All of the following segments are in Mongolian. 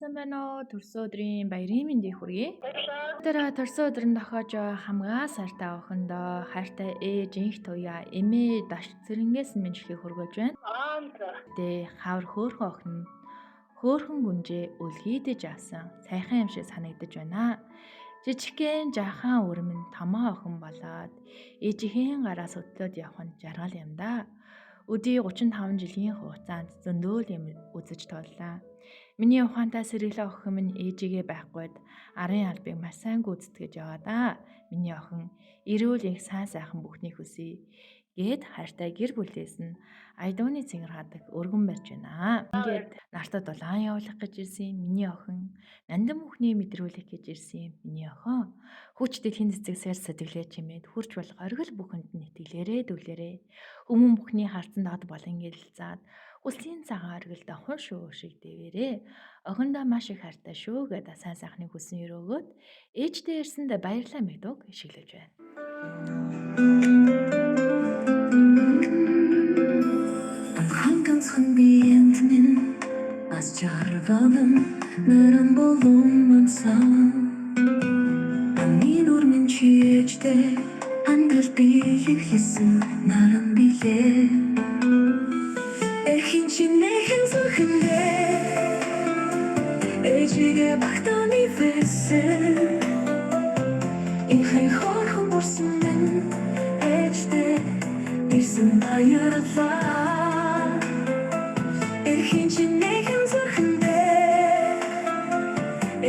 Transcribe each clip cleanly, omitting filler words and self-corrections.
Сайн байна уу? Төрсөн өдрийн баярын мэндийг хүргэе. Тэр төрсөн өдөр нь тохиож хамгаа сайртай охиндоо хайртай ээжийнх туяа эмээ даш цэрэнгээс нь мэндхийг хүргэж байна. Тэ хавар хөөхөн охин хөөхөн гүнжээ үлгийдэж авсан сайхан юм шиг санагдаж байна. Жижигхэн жаахан өрмөн томоо охин болоод ээжийн гараас өтлөөд явах нь жаргал юм да. Өдий 35 жилийн хугацаанд зөндөөл юм үзэж тууллаа. Миний ухаантай сэргэлэн охин минь ээжигээ байхгүйд арын албыг маш сайн гүйцэтгэж яваа да. Миний охин эрүүл их сайн сайхан бүхнийг хүсье. Гээд хайртай гэр бүлээс нь айдууны цэнгэр хадаг өргөн барьж байна. Ингээд нартад улаан явуулах гэж ирсэн миний охин, нандин бүхний мэдрүүлэх гэж ирсэн миний охин. Хүч дэлхийн цэцэг сар сэтгэлээ чимээд хурж болох оргил бүхэнд нь итгэлээрээ дүлээрээ. Хүмүүн бүхний харцан дод болон гэрэлцаад үлсийн цагаан оргилдо хун шүү шиг дэвэрээ. Охиндоо маш их хайртай шүү гэдэг сайн сайхныг хүсэн өрөөгөөд ээжтэй ирсэнд баярлалаа мэдвэг шиглэж байна. Хан биенд минь аз жаргалан нэрэн болон сан Амин урмын чиэжтэй ангал биеийг хийсэн наран билээ Эхин чинэхэн зүхэндээ ээжигээ багтааны фэсэн Ихэй хорхон бурсан минь ээжтэй ирсэн баярлалаа Эхин чинэхэн зүхэндээ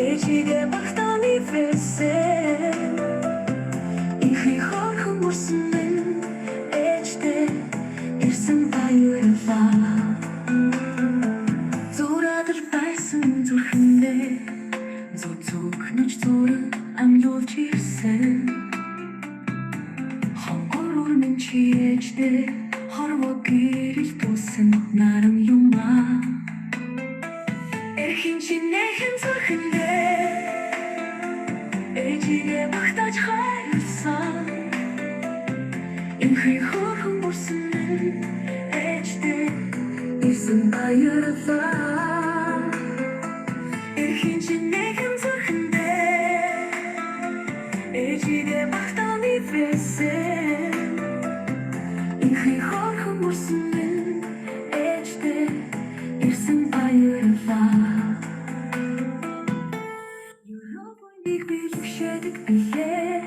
ээжигээ багтааны фэсэн Ихэй хорхон бурсан минь ээжтэй ирсэн баярлалаа Зураадал байсан зүрхэндээ зүгнэж зүрэн амьлуулж ирсэн Хонгор урмын чиэжтэй хорвоо гэрэл тусан наран юмаа Эхин чинэхэн зүрхэндээ ээжигээ багтааж хайрлсан Ихэй хорхон бурсан минь ээжтэй ирсэн баярлалаа Эхин чинэхэн зүрхэндээ ээжигээ багтааны фэсэн Ихэй хорхон бурсан минь ээжтэй ирсэн баярлалаа Юунийг бэлгшээдэг билээ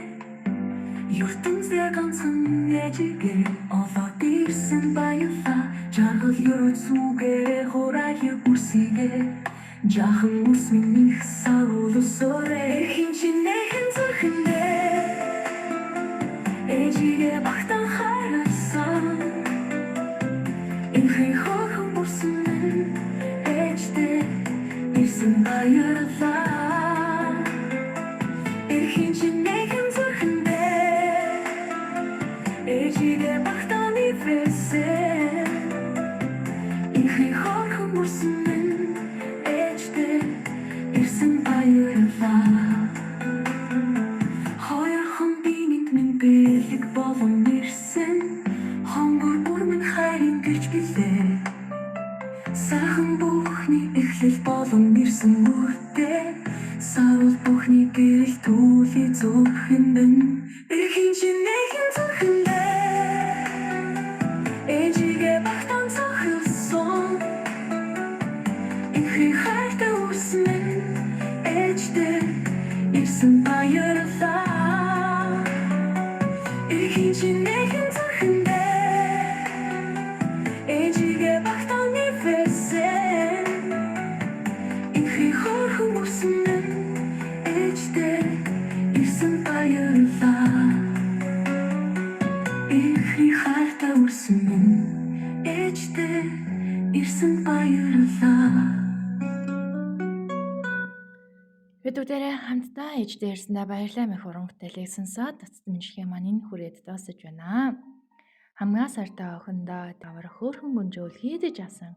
ертөнцийн ганцхан ээжигээ олоод ирсэн баярлалаа Жаргал ерөөсүгээрээ хураагийн бүрсигээ Жахан үс минь их саруулсорээ Эхин чинэхэн зүрхэндээ ээжигээ багтаан хайрлсан Ихэй хорхон бурсан минь ээжтэй ирсэн баярлалаа Эхин чинэхэн зүрхэндээ ээжигээ багтааны фэсэн Ихэй хорхон бурсан минь ээжтэй ирсэн баярлалаа Хоёрхон биенд минь бэлэг болон ирсэн Хонгор бүрмэн хайрын гэрч билээ Сайхан бүхний эхлэл болон ирсэн үрдээ Сарвал бүхний гэрэл түүлий зүрхэндэн Эхин чинэхэн зүрхэндээ ээжигээ багтаан цохилсон Ихэй хайртай үс минь ээжтэй ирсэн баярлалаа Эхин чинэхэн зүрхэндээ ээжигээ багтааны фэсэн Ихэй хорхон бурсан минь ээжтэй ирсэн баярлалаа Ихэй хайртай үс минь ээжтэй ирсэн баярлалаа Бид бүгдээрээ хамтдаа ээжтэй ирсэндээ баярлалаа мэх уран бүтээлийг сонсоод цэцэд мэндхийн маань энэ хүрээд дуусаж байна. Хамгаа сайртай охиндоо давар хөөхөн гүнжөөл хийдэж авсан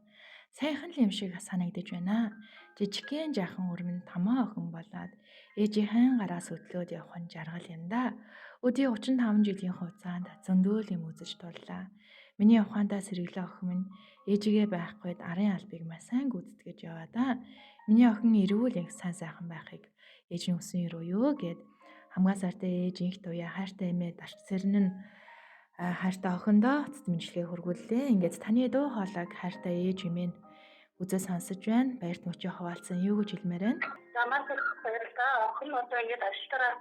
сайхан юм шиг санагдаж байна. Жижигхэн жаахан өрмөн томоо охин болоод ээжийн гараас өтлөөд явах нь жаргал юм да. Өдий 35 жилийн хугацаанд зөндөөл юм үзэж тууллаа. Миний ухаантай сэргэлэн охин минь ээжигээ байхгүйд арын албыг маш сайн гүйцэтгэж яваа да. Миний охин эрүүл их сайн сайхан байхыг ээж нь хүсэн юу юу гэд хамгаа сайртай ээж инх туяа хайртай эмээ дарч сэрнэ нь хайртай охиндоо цэц мэдлэгээ хүргүүллээ. Ингээд таны дуу хоолойг хайртай ээж эмээ нь үзэл сонсож байна. Баярт мөчөө хаваалцсан юу гэж хэлмээр байна. За маш их баярлалаа. Охин одоо ингэж ажилтараа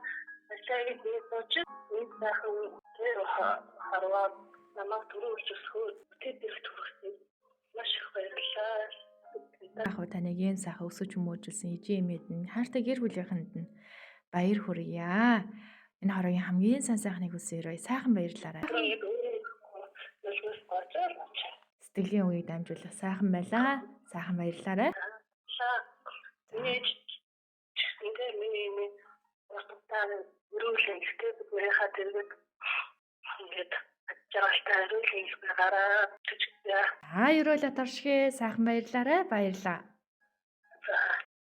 ажиллаж бууж энэ сайхан тэр харваад намайг түрүүлж өсгөө тэтгэх төрхсөн. Маш их баярлалаа. Яг хөө таныг энэ сайхан өсөж хүмүүжүүлсэн ээжээ эмээд нь хайртай гэр бүлийнхэнд нь баяр хүргье. Энэ хороогийн хамгийн сайн сайхныг хүсээрэй. Сайхан баярлаарай. Сэтгэлийн үгийг дамжуулах сайхан байлаа. Сайхан баярлаарай. Миний баттай өрөөлөн ихтэй бүрийнхаа тэргээд ингээд жаргалтай өрөөлөн их гараа чичгдээ. Ерөөл атаршгэ сайхан баярлаарай. Баярлаа. За